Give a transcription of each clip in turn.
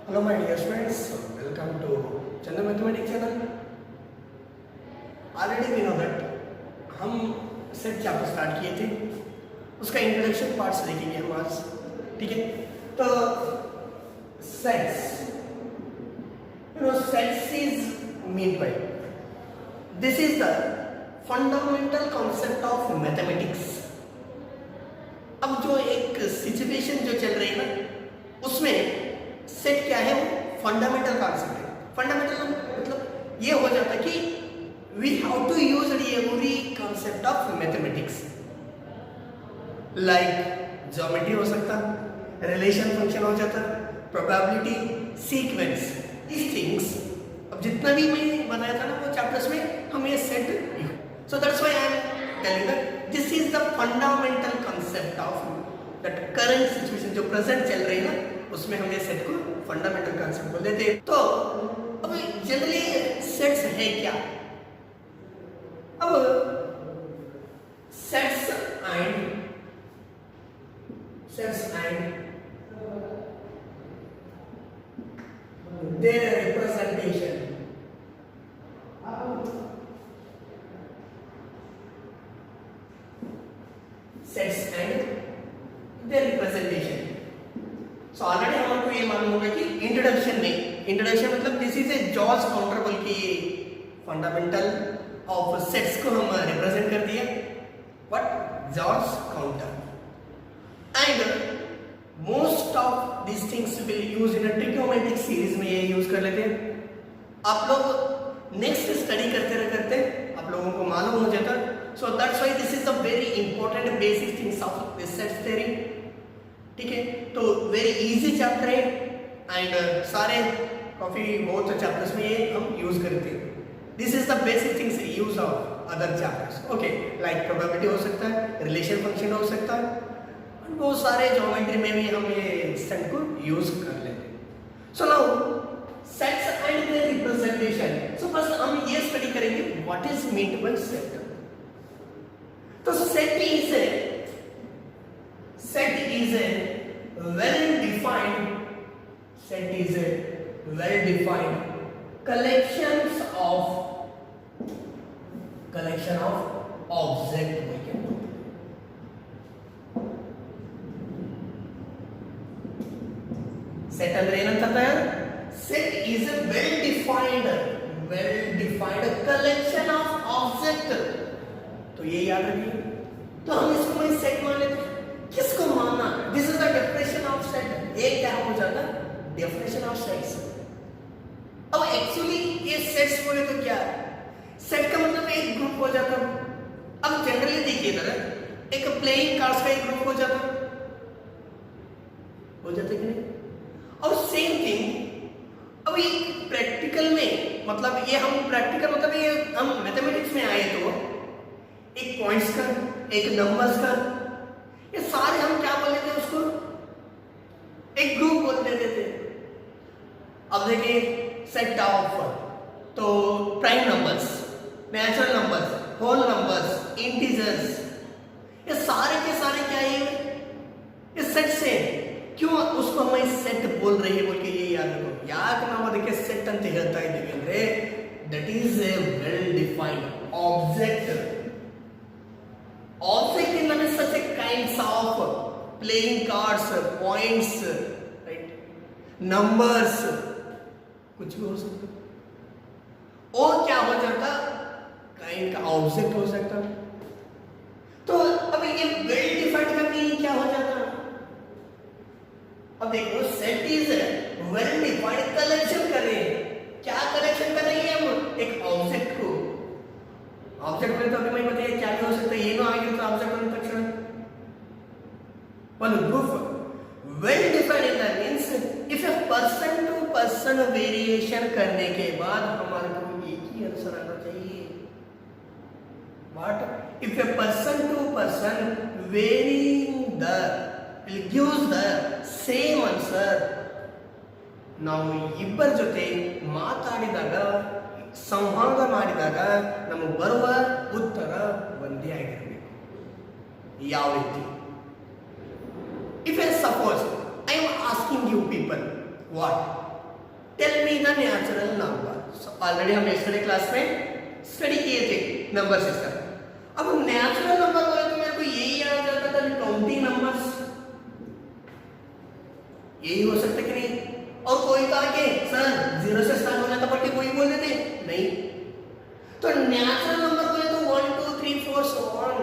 Hello my dear friends, welcome to Chandra Mathematics channel. Already we know that हम set chapter start किए थे, उसका introduction part से देखेंगे हम आज. ठीक है, तो sets, sets is mean by this is the fundamental concept of mathematics. अब जो एक सिचुएशन जो चल रही है ना, उसमें सेट क्या है, वो फंडामेंटल कॉन्सेप्ट है. फंडामेंटल मतलब ये हो जाता है कि we have to use every concept of mathematics, like geometry हो सकता, रिलेशन फंक्शन हो जाता, प्रोबेबिलिटी, सीक्वेंस, दिस थिंग्स. अब जितना भी मैं बताया था ना वो चैप्टर्स में, हम ये set. So that's why I am telling that this is the fundamental concept of that current situation जो प्रेजेंट चल रही है ना, उसमें हम ये सेट को फंडामेंटल कॉन्सेप्ट बोल देते हैं. तो अब जनरली सेट्स है क्या? अब sets and their representation. Sets and their representation. So already हमको ये मालूम होगा कि इंट्रोडक्शन मतलब this is A George counter बोल के फंडामेंटल ऑफ सेट्स को हम रिप्रेजेंट कर दिए. What? George counter. And most of this things will use in a trigonometric series में ये यूज कर लेते हैं. आप लोग नेक्स्ट स्टडी करते आप लोगों को मालूम हो जाता. So that's why this is a very important basic things of this set theory. ठीक है, तो वेरी इजी चैप्टर है एंड सारे काफी बहुत चैप्टर्स में ये हम यूज करते हैं. This is the basic things use of other chapters. Okay, like probability हो सकता है, रिलेशन फंक्शन हो सकता है, बहुत सारे ज्योमेट्री में भी हम ये सेट को यूज कर लेते हैं. So now sets and their representation. So first हम ये स्टडी करेंगे what is meant by set. तो set is a well defined collection of object we can do. Set ಅಂದ್ರೆ ಏನಂತ? Set is a well defined collection of object. तो ये याद रखिए. तो हम इसको मैं सेट मान लेते हैं. किसको मानना? This is the definition of set. एक क्या हो जाता? Definition of sets. अब एक्चुअली ये सेट्स बोले तो क्या है? सेट का मतलब एक ग्रुप हो जाता. अब जनरली देखिए ना, एक प्लेइंग कार्ड्स का एक ग्रुप हो जाता कि नहीं? और सेम थिंग अब ये प्रैक्टिकल में, मतलब ये हम प्रैक्टिकल मतलब ये हम मैथमेटिक्स में आए तो एक पॉइंट्स का, एक नंबर्स का, ये सारे हम क्या बोल देते हैं, उसको एक ग्रुप बोल देते थे. अब देखिए सेट ऑफ, तो prime numbers, natural numbers, whole numbers, integers, ये सारे के सारे क्या है, ये सेट से. क्यों उसको हम सेट बोल रहे हैं बोल के ये याद रखो. ಯಾಕೆ ನಾವು ಅದಕ್ಕೆ ಸೆಟ್ ಅಂತ ಹೇಳ್ತಾ ಇದ್ದೀವಿ ಅಂದ್ರೆ that is A well defined object. Object in them is such a kinds of playing cards, points, right? Numbers, कुछ भी हो सकता. और क्या हो जाता? काइंड का ऑब्जेक्ट हो सकता. तो अब ये वेल डिफाइंड का मीनिंग क्या हो जाता? अब देखो set is well defined collection कर रहे हैं. क्या कलेक्शन कर रही है हम? एक ऑब्जेक्ट को. ऑब्जेक्ट में तो अभी मैं बताइए क्या हो सकता है. ये ना आगे तो ऑब्जेक्ट होने तक one group well defined that means if a person to person variation करने के बाद हमारे को एक ही आंसर आना चाहिए. What? If a person to person varying the gives the same answer. ನಾವು ಇಬ್ಬರ ಜೊತೆ ಮಾತಾಡಿದಾಗ, ಸಂವಾದ ಮಾಡಿದಾಗ ನಮಗೆ ಬರುವ ಉತ್ತರ ಒಂದೇ ಆಗಿರಬೇಕು. ಯಾವ ರೀತಿ? If I suppose I am asking you people what tell me the natural number. Already हम यस्टरडे क्लास में स्टडी किए थे नंबर सिस्टम। अब नेचुरल नंबर बोले तो मेरे को यही याद आता था 20 नंबर्स, यही हो सकता कि नहीं? और कोई कहा कि सर 0 से स्टार्ट होना था बट कोई बोल देते नहीं, तो नेचुरल नंबर बोले तो 1 2 3 4 so on,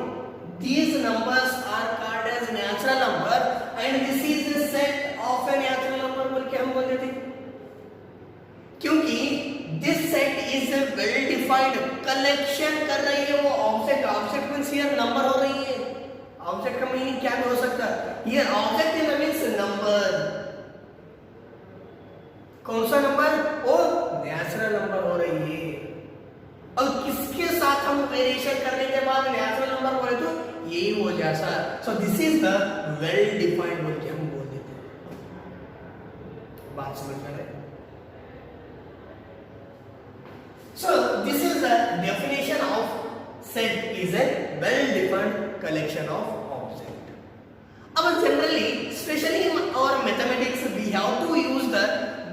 these numbers are called as natural number and this is a set of a natural number बोल के हम बोल देते, क्योंकि this set is a well defined collection कर रही है वो object. Object means here number हो रही है। ऑब्जेक्ट का मीनिंग क्या भी हो सकता है? ये ऑब्जेक्ट इन मींस नंबर। कौन सा नंबर? वो नेचुरल नंबर हो रही है। और किसके साथ हम वेरिएशन करने के बाद नेचुरल नंबर बोले तो यही हो जाता। सो this is the well defined बोल के हम बोल देते हैं। बात समझ में आ रही? So this is the definition of set is a well defined collection of object. अब generally, especially in our mathematics, we have to use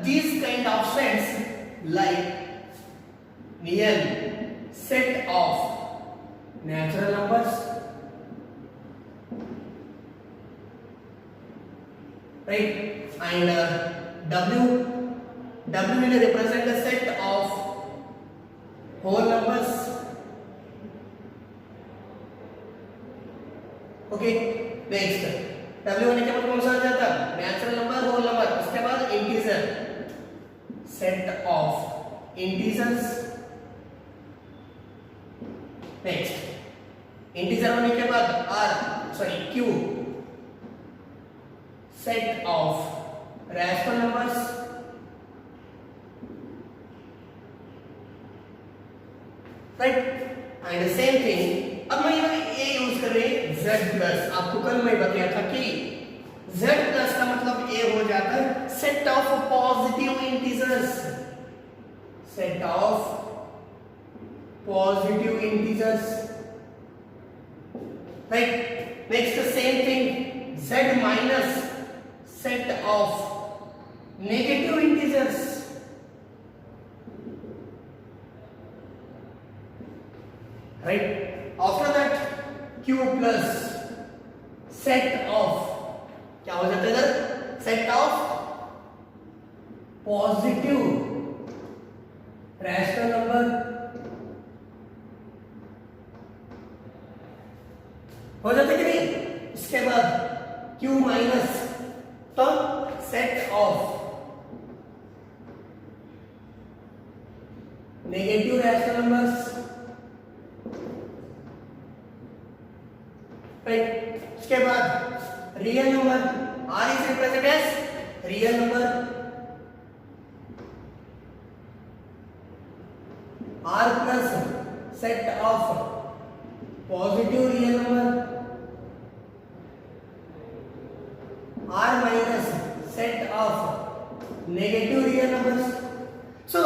these kind of sets like real set of natural numbers, right? And W will represent the set of whole numbers, okay? Next W होने के बाद कौन सा आ जाता? Natural number, whole number. उसके बाद integer, set of integers. Next integer होने के बाद Q, set of rational numbers. Right and same thing. अब मैं ये यूज कर रही Z+। आपको कल मैं बताया था कि Z+ का मतलब ये हो जाता है set of positive integers, set of positive integers, right? Next same thing Z-, set of negative integers, right? After that Q+, set of, क्या हो जाता है इधर? Set of positive rational number, हो जाता है कि नहीं? इसके बाद Q-, तो set of negative rational numbers, right? इसके बाद real number, R is represented as real number, R+ set of positive real number, R- set of negative real numbers. So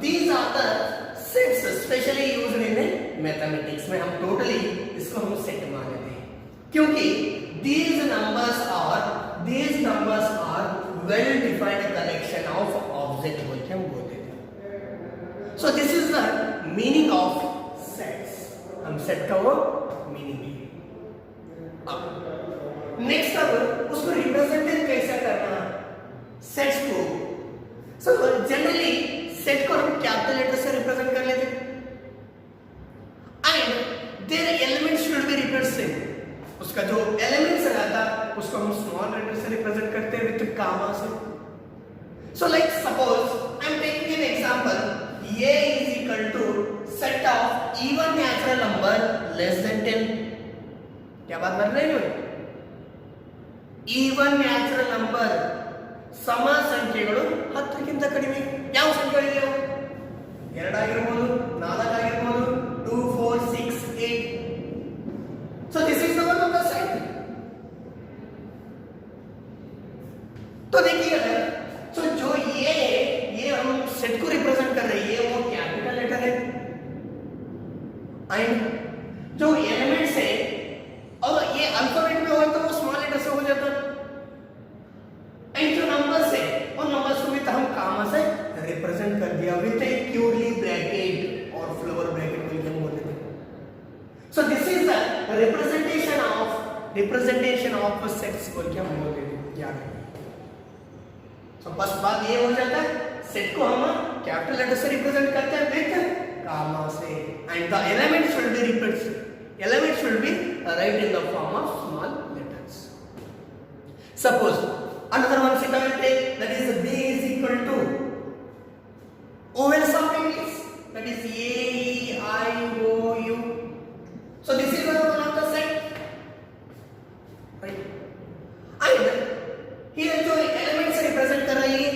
these are the sets specially used in mathematics में। हम totally इसको हम set मान लेते हैं क्योंकि these numbers are well defined collection of object बोल के हम बोलते हैं। So this is the meaning of sets। हम सेट का वो मीनिंग भी। अब नेक्स्ट अब उसको रिप्रेजेंट कैसे करना सेट्स को। So generally सेट को हम कैपिटल लेटर से रिप्रेजेंट कर लेते हैं and their elements should be represented। उसका जो एलिमेंट्स रहता उसको हम स्मॉल लेटर से रिप्रेजेंट करते हैं विद कामा से। So like suppose I am taking an example, a is equal to set of even natural number less than 10। क्या बात कर रहे हो? even natural number ಸಮ ಸಂಖ್ಯೆಗಳು 10 ಕ್ಕಿಂತ ಕಡಿಮೆ ಯಾವ ಸಂಖ್ಯೆಗಳಿವೆ? 2 ಆಗಿರಬಹುದು, 4 ಆಗಿರಬಹುದು, 2 4 6 8। So this is the one of the set। तो देखिए तो जो ये हम सेट को रिप्रेजेंट कर रही है वो कैपिटल लेटर है एंड जो एलिमेंट्स है और ये अल्फाबेट में हो तो वो स्मॉल लेटर से हो जाता एंड जो नंबर्स है और नंबर्स को भी तो हम कामा से रिप्रेजेंटेशन ऑफ सेट्स को क्या बोलते हैं याद रखिए। तो बस बात ये हो जाता है, सेट को हम कैपिटल लेटर से रिप्रेजेंट करते हैं विद कामा से, and the element should be right in the form of small letters. Suppose another one set I will take, that is B is equal to vowels of English, that is A, E, I, O, U. So this is one of the set, right? And here जो elements represent कर रही है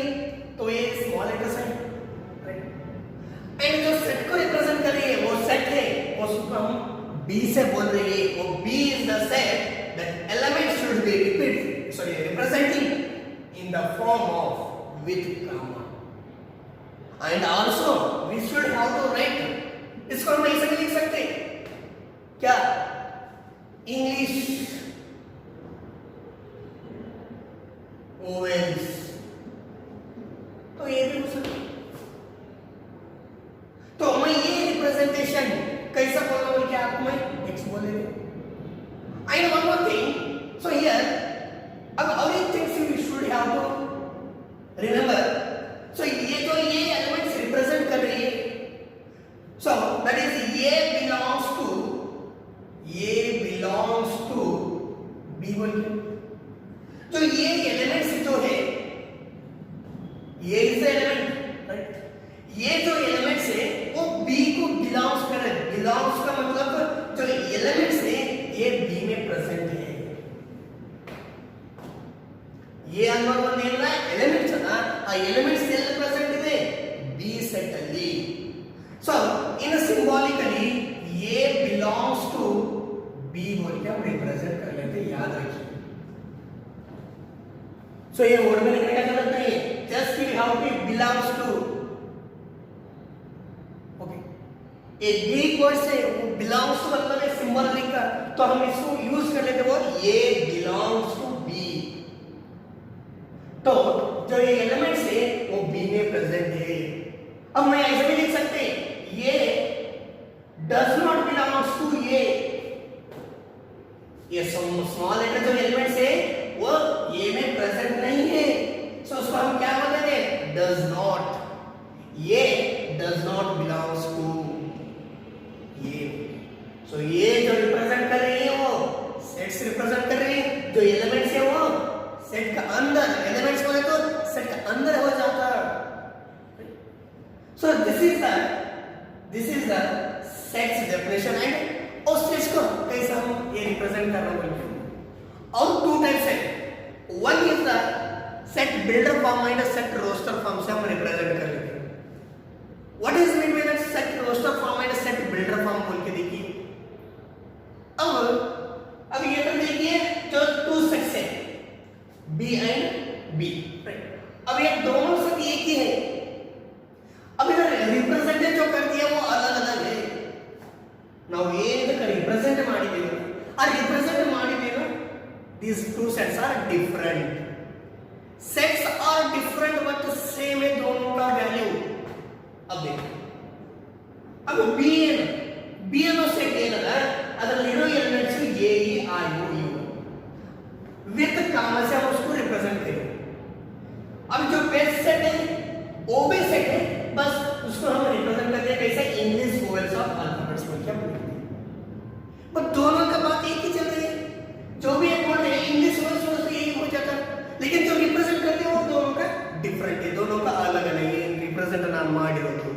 तो ये small letters है, right? And जो set को represent कर रही है वो set है, उसको हम B से बोल रही है, वो B is the set that elements should be representing in the form of with comma. And also we should have to write, इसको हम ऐसे भी लिख सकते हैं क्या, इंग्लिश vowels, तो ये भी हो सकता है। तो मैं ये रिप्रेजेंटेशन कैसा बोलना बोल के आपको मैं नेक्स्ट बोलेंगे। And one more thing, so here अब और एक things you should have to remember, so ये जो ये एलिमेंट्स रिप्रेजेंट कर रही है, सो दैट इज ये बिलोंग्स टू बी बोल के, तो ये एलिमेंट्स जो है ये इज एलिमेंट, राइट? ये जो एलिमेंट्स है वो बी को बिलोंग्स कर रहे हैं। बिलोंग्स का मतलब जो एलिमेंट्स है ये बी में प्रेजेंट है। ये अनवर वन ಏನಿಲ್ಲ ಎಲಿಮೆಂಟ್ಸ್ ಅನ್ನ ಆ ಎಲಿಮೆಂಟ್ಸ್ ಎಲ್ಲಿ ಪ್ರೆಸೆಂಟ್ ಇದೆ ಬಿ ಸೆಟ್ ಅಲ್ಲಿ। सो इन सिंबॉलिकली ये बिलोंग्स टू बी बोल के हम रिप्रेजेंट कर लेते हैं, याद रखिए। सो ये वर्ड में लिखने का जरूरत नहीं है, just we have to belongs to, okay. एक ग्रीक वर्ड से बिलोंग्स टू मतलब है सिंबल लिखकर, तो हम इसको यूज कर लेते वो ये बिलोंग्स टू बी। तो जो ये एलिमेंट्स है वो बी में प्रेजेंट है। अब मैं ऐसे भी लिख सकते हैं ये डज नॉट बिलोंग्स टू ये स्मॉल लेटर जो एलिमेंट्स है वो ये में प्रेजेंट नहीं है, सो उसको हम क्या बोलेंगे डज नॉट, ये डज नॉट बिलोंग्स टू ये। सो ये जो रिप्रेजेंट कर रही है वो सेट्स रिप्रेजेंट कर रही है, जो एलिमेंट्स है वो सेट का अंदर, एलिमेंट्स बोले तो सेट का अंदर हो जाता है। So this is the sets definition, and उस सेट्स को कैसे हम ये रिप्रेजेंट करना बोलते हैं। और टू टाइप्स है, one is the set builder form and set roster form से हम रिप्रेजेंट कर लेते हैं। What is mean by that set roster form and set builder form बोल के देखिए। अब ये तो देखिए जो टू सेट्स है बी एंड बी, राइट? अब ये दोनों सब एक ही है, अब इधर रिप्रेजेंट जो कर दिया वो अलग अलग है। ನಾವು ಏನಕ್ಕೆ ರಿಪ್ರೆಸೆಂಟ್ ಮಾಡಿದೀವಿ ಆ ರಿಪ್ರೆಸೆಂಟ್ ಮಾಡಿದೀವಿ these two sets are different, sets are different but same है दोनों का वैल्यू। अब देखो, अब बी ಅನ್ನೋ ಸೆಟ್ ಏನದ ಅದರಲ್ಲಿರೋ elements A E I O U with comma से हम उसको रिप्रेजेंट करेंगे। अब जो बेस सेट है वो भी सेट है, बस उसको हम रिप्रेजेंट करते हैं कैसे इंग्लिश वोवेल्स ऑफ अल्फाबेट्स बोल के हम लिखते हैं। पर दोनों का बात एक ही चल रही है, जो भी एक वर्ड है इंग्लिश वोवेल्स तो यही हो जाता है, लेकिन जो रिप्रेजेंट करते हैं वो दोनों का डिफरेंट है, दोनों का अलग अलग है रिप्रेजेंट ನಾನು ಮಾಡಿರೋದು।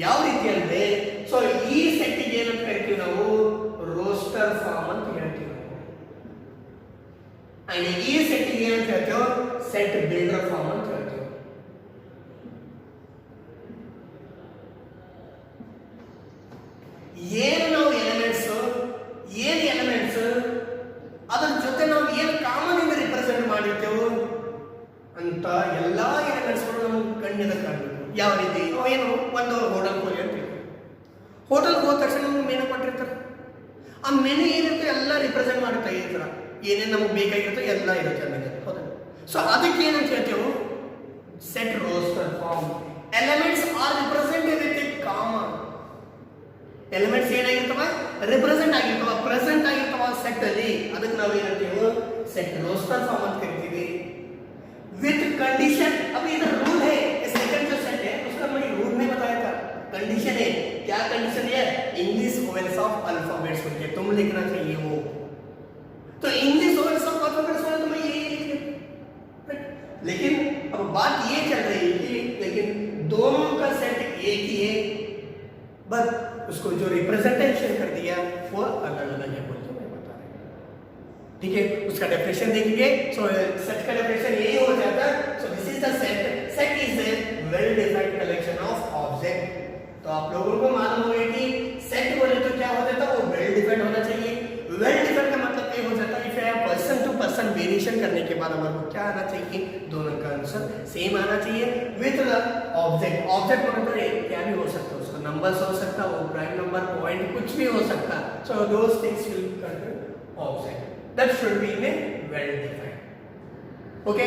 ಯಾವ ರೀತಿ ಅಂದ್ರೆ ಸೋ ಈ ಸೆಟ್ ಗೆ ಏನಂತ ಕರಿತೀವಿ ನಾವು ರೋಸ್ಟರ್ ಫಾರ್ಮ್ ಅಂತ ಹೇಳ್ತೀವಿ, and ಈ ಸೆಟ್ ಗೆ ಏನಂತ ಹೇಳ್ತೀವಿ ಸೆಟ್ ಬಿಲ್ಡರ್ ಫಾರ್ಮ್ ಅಂತ ಹೇಳ್ತೀವಿ। ಏನು ನಾವು ಎಲಿಮೆಂಟ್ಸ್ ಅದರ ಜೊತೆ ನಾವು ಏನು ಕಾಮನ್ ಇಂದ ರಿಪ್ರೆಸೆಂಟ್ ಮಾಡಿರ್ತೇವೆ ಅಂತ ಎಲ್ಲಾ ಎಲಿಮೆಂಟ್ಸ್ ನಮಗೆ ಕಣ್ಣಿಂದ ಕಾಣಬೇಕು। ಯಾವ ರೀತಿ ಏನು ಒಂದು ಹೋಟೆಲ್ ಹೋಗಿ ಅಂತ ಹೋಟೆಲ್ಗೆ ಹೋದ ತಕ್ಷಣ ನಮ್ಗೆ ಮೆನು ಕೊಟ್ಟಿರ್ತಾರೆ, ಆ ಮೆನು ಏನಿರುತ್ತೆ ಎಲ್ಲ ರಿಪ್ರೆಸೆಂಟ್ ಮಾಡುತ್ತೆ ಈ ಥರ ಏನೇನು ನಮಗೆ ಬೇಕಾಗಿರುತ್ತೆ ಎಲ್ಲ ಇರುತ್ತೆ ಮೆನು, ಹೌದಾ? ಸೊ ಅದಕ್ಕೆ ಏನಂತ ಹೇಳ್ತೇವೆ set roster form, elements are represented with a comma, elements ಏನಾಗಿರ್ತವ ರಿಪ್ರೆಸೆಂಟ್ ಆಗಿರ್ತವ ಪ್ರೆಸೆಂಟ್ ಆಗಿರ್ತವ ಸೆಟ್ ಅಲ್ಲಿ ಅದಕ್ಕೆ ನಾವು ಏನು ಹೇಳ್ತೀವಿ सेट रोस्टर फॉर्मेट करते विथ कंडीशन। अब इधर रूल है, सेकंड जो सेट है उसका मैंने रूल में बताया था, कंडीशन है। क्या कंडीशन है? इंग्लिश ओवेल्स ऑफ अल्फाबेट्स होंगे, तुम लिखना चाहिए वो। तो इंग्लिश ओवेल्स ऑफ अल्फाबेट्स होना तो मैं यही लिख, लेकिन अब बात ये चल रही है कि लेकिन दोनों का सेट एक ही है, बस उसको जो रिप्रेजेंटेशन कर दिया वो अलग अलग है, बोलते मैं बता रहा हूं। ठीक है, उसका डेफिनेशन देखेंगे। सो सेट का डेफिनेशन यही हो जाता है। So this is the set, set is a well defined collection of object. तो आप लोगों को मालूम होगा कि सेट बोले तो क्या हो जाता है, वो वेल डिफाइंड होना चाहिए। वेल डिफाइंड का मतलब ये हो जाता है कि पर्सन टू पर्सन वेरिएशन करने के बाद हमारे को क्या आना चाहिए, दोनों का आंसर सेम आना चाहिए विथ द ऑब्जेक्ट। ऑब्जेक्ट मतलब क्या भी हो सकता है, उसका नंबर्स हो सकता है, वो प्राइम नंबर पॉइंट कुछ भी हो सकता है। So those things will consider object that should be in a well defined. Okay,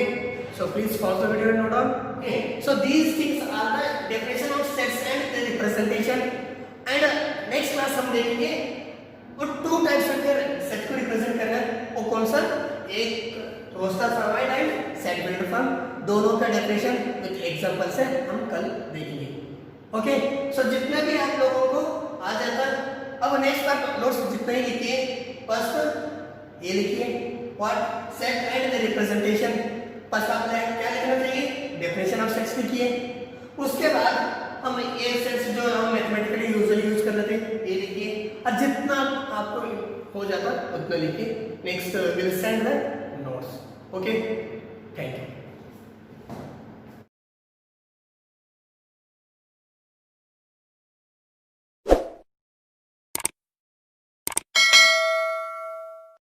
so please pause the video and note down. Okay, so these things are the definition of sets and the representation. And next class हम देखेंगे वो two types होते हैं set को represent करना, वो कौन सा, एक roster format and set builder form, दोनों का डेफिनेशन विद एग्जांपल से हम कल देखेंगे। ओके, सो जितना भी आप लोगों को आ जाता, अब नेक्स्ट पार्ट नोट्स जितने ही लिखिए, फर्स्ट ये लिखिए what set and the representation. First आपने क्या लिखना चाहिए, डेफिनेशन ऑफ सेट्स लिखिए। उसके बाद हम ये सेट्स जो हम मैथमेटिकली यूजुअली यूज कर लेते हैं ये लिखिए, और जितना आपको हो जाता उतना लिखिए। Next will send the notes. Okay, thank you.